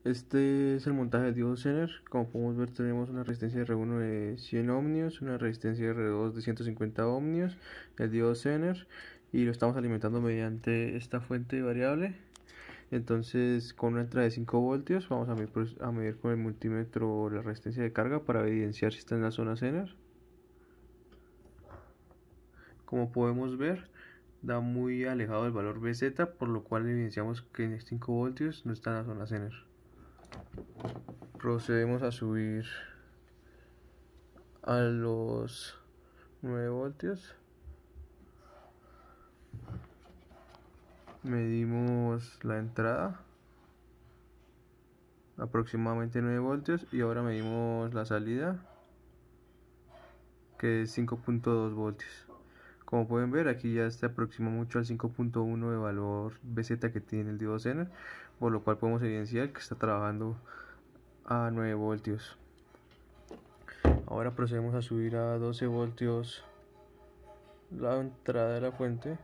Este es el montaje del diodo Zener. Como podemos ver, tenemos una resistencia de R1 de 100 ohmios, una resistencia de R2 de 150 ohmios, el diodo Zener, y lo estamos alimentando mediante esta fuente variable. Entonces, con una entrada de 5 voltios, vamos a medir con el multímetro la resistencia de carga para evidenciar si está en la zona Zener. Como podemos ver, da muy alejado del valor BZ, por lo cual evidenciamos que en 5 voltios no está en la zona Zener. Procedemos a subir a los 9 voltios. Medimos la entrada, aproximadamente 9 voltios, y ahora medimos la salida, que es 5.2 voltios. Como pueden ver, aquí ya se aproxima mucho al 5.1 de valor BZ que tiene el diodo Zener, por lo cual podemos evidenciar que está trabajando a 9 voltios. Ahora procedemos a subir a 12 voltios la entrada de la fuente.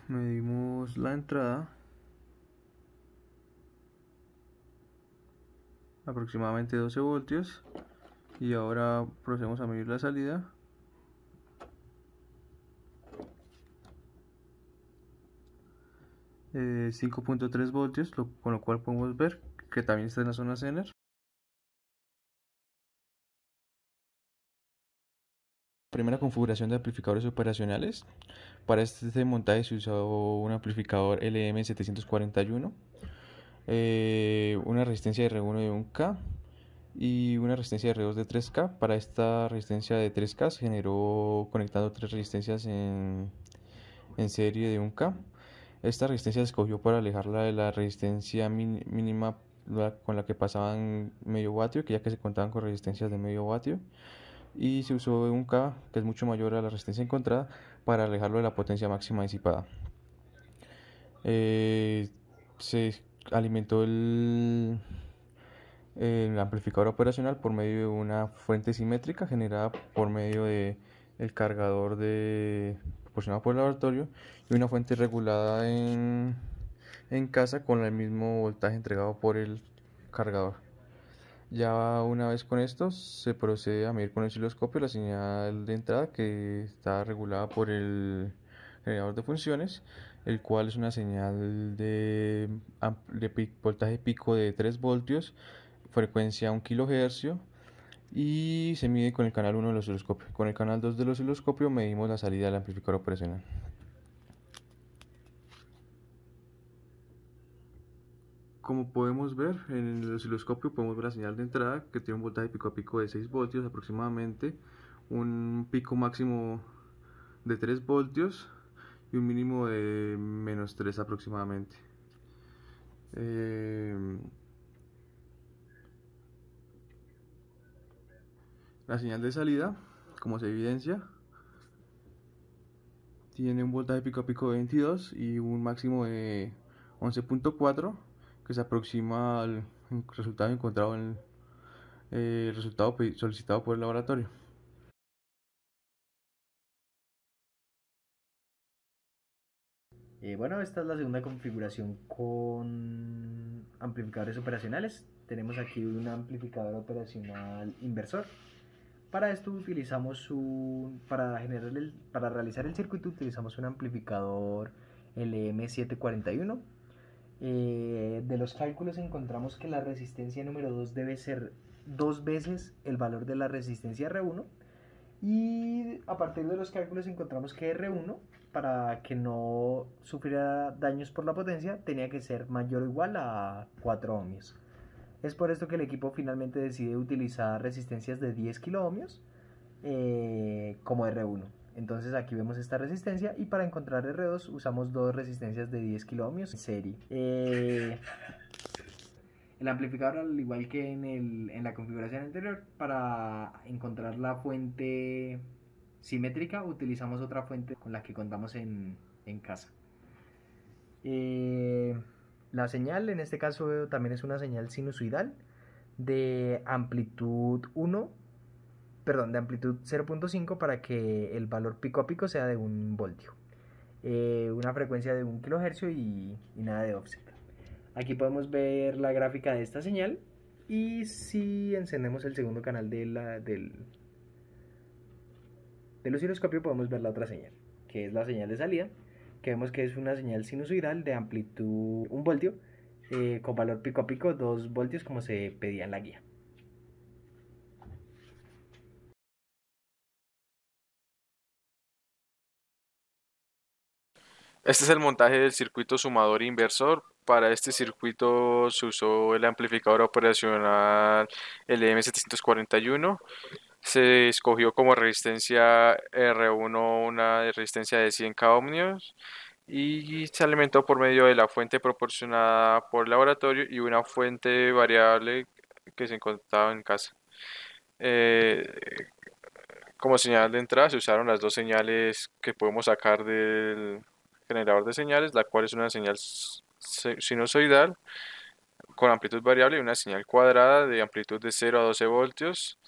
Medimos la entrada, aproximadamente 12 voltios, y ahora procedemos a medir la salida. Eh, 5.3 voltios, con lo cual podemos ver que también está en la zona Zener. Primera configuración de amplificadores operacionales. Para este montaje se usó un amplificador LM741, una resistencia de R1 de 1K y una resistencia de R2 de 3K. Para esta resistencia de 3K se generó conectando tres resistencias en serie de 1K. Esta resistencia se escogió para alejarla de la resistencia mínima con la que pasaban medio vatio, que ya que se contaban con resistencias de medio vatio, y se usó un K, que es mucho mayor a la resistencia encontrada, para alejarlo de la potencia máxima disipada. Se alimentó el amplificador operacional por medio de una fuente simétrica generada por medio de el cargador proporcionado por el laboratorio, y una fuente regulada en casa con el mismo voltaje entregado por el cargador. Ya una vez con esto, se procede a medir con el osciloscopio la señal de entrada, que está regulada por el generador de funciones, el cual es una señal de voltaje pico de 3 voltios, frecuencia 1 kHz, y se mide con el canal 1 del osciloscopio. Con el canal 2 del osciloscopio medimos la salida del amplificador operacional. Como podemos ver en el osciloscopio, podemos ver la señal de entrada, que tiene un voltaje pico a pico de 6 voltios aproximadamente, un pico máximo de 3 voltios y un mínimo de -3 aproximadamente. La señal de salida, como se evidencia, tiene un voltaje pico a pico de 22 y un máximo de 11.4, que se aproxima al resultado encontrado en el resultado solicitado por el laboratorio. Bueno, esta es la segunda configuración con amplificadores operacionales. Tenemos aquí un amplificador operacional inversor. Para esto utilizamos para realizar el circuito utilizamos un amplificador LM741. De los cálculos encontramos que la resistencia número 2 debe ser 2 veces el valor de la resistencia R1, y a partir de los cálculos encontramos que R1, para que no sufriera daños por la potencia, tenía que ser mayor o igual a 4 ohmios. Es por esto que el equipo finalmente decide utilizar resistencias de 10 kiloohmios como R1. Entonces aquí vemos esta resistencia, y para encontrar R2 usamos dos resistencias de 10 kiloohmios en serie. El amplificador, al igual que en la configuración anterior, para encontrar la fuente simétrica utilizamos otra fuente con la que contamos en casa. La señal en este caso también es una señal sinusoidal de amplitud 1, perdón, de amplitud 0.5 para que el valor pico a pico sea de 1 voltio. Una frecuencia de 1 kHz y nada de offset. Aquí podemos ver la gráfica de esta señal y si encendemos el segundo canal del osciloscopio podemos ver la otra señal, que es la señal de salida, que vemos que es una señal sinusoidal de amplitud 1 voltio con valor pico a pico 2 voltios como se pedía en la guía. Este es el montaje del circuito sumador e inversor. Para este circuito se usó el amplificador operacional LM741. Se escogió como resistencia R1 una resistencia de 100 ohmios y se alimentó por medio de la fuente proporcionada por el laboratorio y una fuente variable que se encontraba en casa. Eh, Como señal de entrada se usaron las dos señales que podemos sacar del generador de señales, la cual es una señal sinusoidal con amplitud variable y una señal cuadrada de amplitud de 0 a 12 voltios.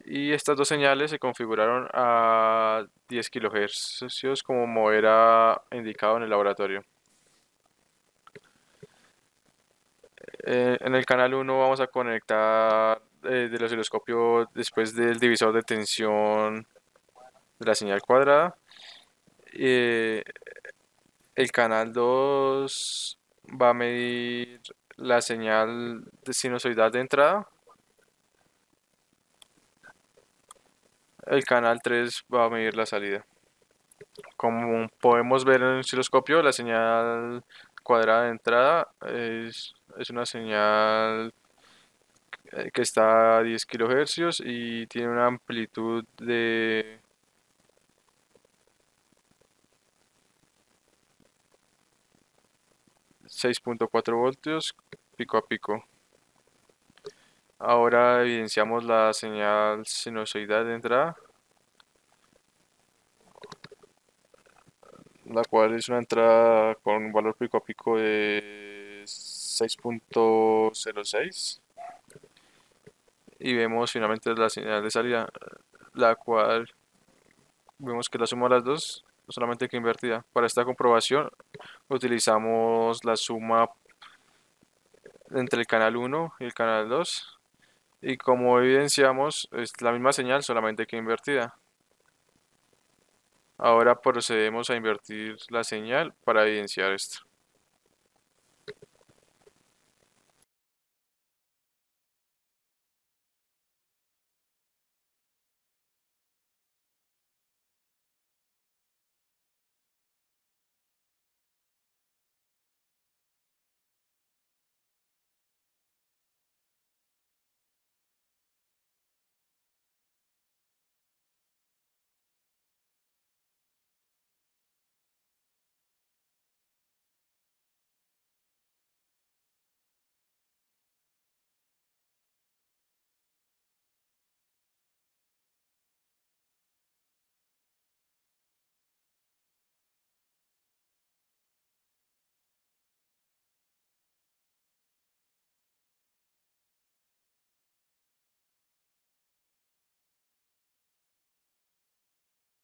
Y estas dos señales se configuraron a 10 kHz como era indicado en el laboratorio. En el canal 1 vamos a conectar del osciloscopio después del divisor de tensión de la señal cuadrada. Eh, el canal 2 va a medir la señal de sinusoidal de entrada. El canal 3 va a medir la salida. Como podemos ver en el osciloscopio, la señal cuadrada de entrada es una señal que está a 10 kHz y tiene una amplitud de 6.4 voltios pico a pico. Ahora evidenciamos la señal sinusoidal de entrada, la cual es una entrada con un valor pico a pico de 6.06 y vemos finalmente la señal de salida, la cual vemos que la suma de las dos solamente que invertida. Para esta comprobación utilizamos la suma entre el canal 1 y el canal 2 y como evidenciamos es la misma señal solamente que invertida. Ahora procedemos a invertir la señal para evidenciar esto.